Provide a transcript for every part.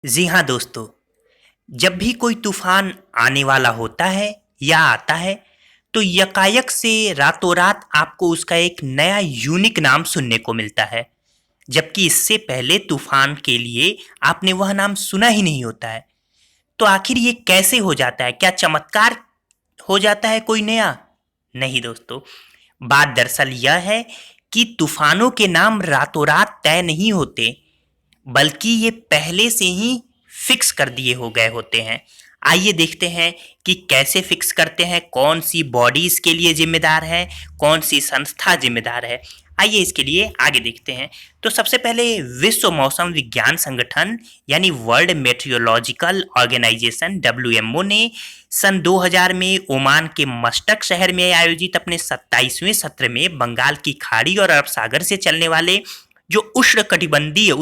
जी हाँ दोस्तों, जब भी कोई तूफान आने वाला होता है या आता है, तो यकायक से रातों रात आपको उसका एक नया यूनिक नाम सुनने को मिलता है, जबकि इससे पहले तूफान के लिए आपने वह नाम सुना ही नहीं होता है। तो आखिर ये कैसे हो जाता है? क्या चमत्कार हो जाता है कोई नया? नहीं दोस्तों, बात दरअसल यह है कि तूफानों के नाम रातों रात तय नहीं होते, बल्कि ये पहले से ही फिक्स कर दिए हो गए होते हैं। आइए देखते हैं कि कैसे फिक्स करते हैं, कौन सी बॉडी इसके लिए जिम्मेदार है, कौन सी संस्था जिम्मेदार है। आइए इसके लिए आगे देखते हैं। तो सबसे पहले विश्व मौसम विज्ञान संगठन यानी वर्ल्ड मेट्रोलॉजिकल ऑर्गेनाइजेशन WMO ने सन 2000 में ओमान के मस्कट शहर में आयोजित अपने 27वें सत्र में बंगाल की खाड़ी और अरब सागर से चलने वाले जो उष्णकटिबंधीय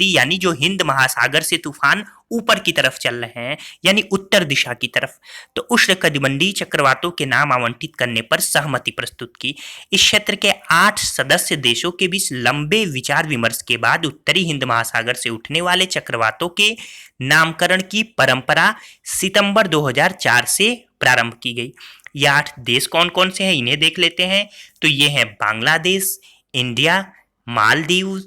यानी जो हिंद महासागर से तूफान ऊपर की तरफ चल रहे हैं, यानी उत्तर दिशा की तरफ, तो उष्णकटिबंधीय चक्रवातों के नाम आवंटित करने पर सहमति प्रस्तुत की। इस क्षेत्र के 8 सदस्य देशों के बीच लंबे विचार विमर्श के बाद उत्तरी हिंद महासागर से उठने वाले चक्रवातों के नामकरण की परंपरा सितंबर 2004 से प्रारंभ की गई। ये 8 देश कौन कौन से हैं इन्हें देख लेते हैं। तो ये हैं Bangladesh, India, Maldives,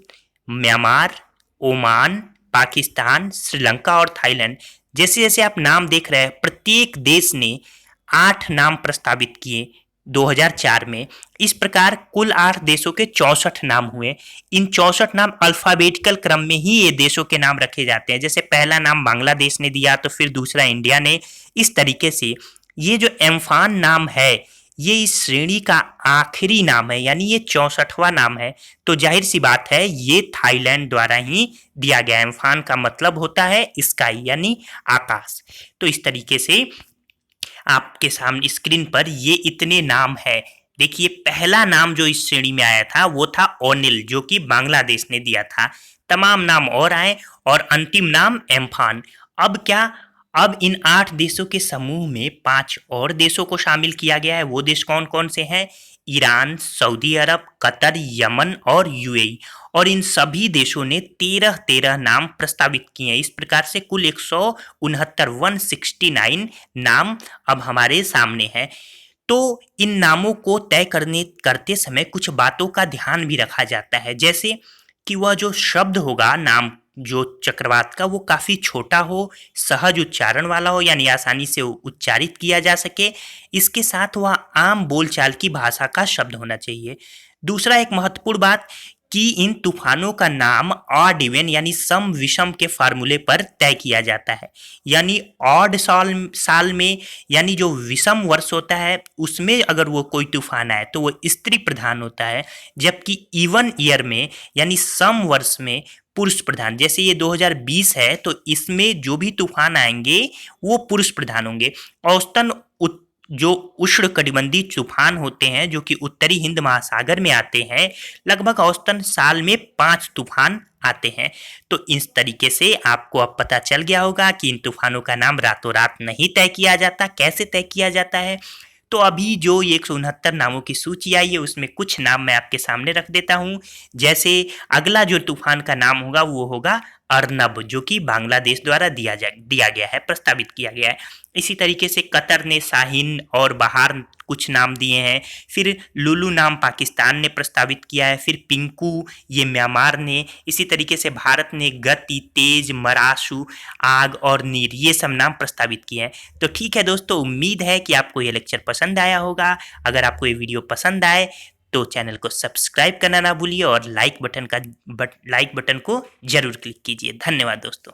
Myanmar, Oman, Pakistan, Sri Lanka और थाईलैंड। जैसे जैसे आप नाम देख रहे हैं, प्रत्येक देश ने 8 नाम प्रस्तावित किए 2004 में। इस प्रकार कुल 8 देशों के 64 नाम हुए। इन 64 नाम अल्फाबेटिकल क्रम में ही ये देशों के नाम रखे जाते हैं। जैसे पहला नाम बांग्लादेश ने दिया, तो फिर दूसरा इंडिया ने। इस तरीके से ये जो एम्फान नाम है, ये इस श्रेणी का आखिरी नाम है, यानी ये 64वां नाम है। तो जाहिर सी बात है ये थाईलैंड द्वारा ही दिया गया। एम्फान का मतलब होता है स्काई यानी आकाश। तो इस तरीके से आपके सामने स्क्रीन पर ये इतने नाम है। देखिए, पहला नाम जो इस श्रेणी में आया था वो था ओनिल, जो कि बांग्लादेश ने दिया था। तमाम नाम और आए और अंतिम नाम एम्फान। अब क्या, अब इन 8 देशों के समूह में 5 और देशों को शामिल किया गया है। वो देश कौन कौन से हैं? ईरान, सऊदी अरब, कतर, यमन और यूएई। और इन सभी देशों ने 13 नाम प्रस्तावित किए हैं। इस प्रकार से कुल 169 नाम अब हमारे सामने हैं। तो इन नामों को तय करते समय कुछ बातों का ध्यान भी रखा जाता है, जैसे कि वह जो शब्द होगा नाम जो चक्रवात का, वो काफी छोटा हो, सहज उच्चारण वाला हो, यानी आसानी से उच्चारित किया जा सके। इसके साथ वह आम बोलचाल की भाषा का शब्द होना चाहिए। दूसरा एक महत्वपूर्ण बात कि इन तूफानों का नाम ऑड इवन यानी सम विषम के फार्मूले पर तय किया जाता है। यानी ऑड साल में, यानी जो विषम वर्ष होता है उसमें अगर वो कोई तूफान आए तो वो स्त्री प्रधान होता है, जबकि इवन ईयर में यानी सम वर्ष में पुरुष प्रधान। जैसे ये 2020 है तो इसमें जो भी तूफान आएंगे वो पुरुष प्रधान होंगे। औसतन जो उष्णकटिबंधीय तूफान होते हैं जो कि उत्तरी हिंद महासागर में आते हैं, लगभग औसतन साल में 5 तूफान आते हैं। तो इस तरीके से आपको अब पता चल गया होगा कि इन तूफानों का नाम रातों रात नहीं तय किया जाता। कैसे तय किया जाता है? तो अभी जो ये 169 नामों की सूची आई है उसमें कुछ नाम मैं आपके सामने रख देता हूँ। जैसे अगला जो तूफान का नाम होगा वो होगा अर्नब, जो कि बांग्लादेश द्वारा दिया गया है, प्रस्तावित किया गया है। इसी तरीके से कतर ने शाहीन और बहार कुछ नाम दिए हैं। फिर लुलू नाम पाकिस्तान ने प्रस्तावित किया है। फिर पिंकू ये म्यांमार ने। इसी तरीके से भारत ने गति, तेज, मराशु, आग और नीर ये सब नाम प्रस्तावित किए हैं। तो ठीक है दोस्तों, उम्मीद है कि आपको ये लेक्चर पसंद आया होगा। अगर आपको ये वीडियो पसंद आए तो चैनल को सब्सक्राइब करना ना भूलिए और लाइक बटन को जरूर क्लिक कीजिए। धन्यवाद दोस्तों।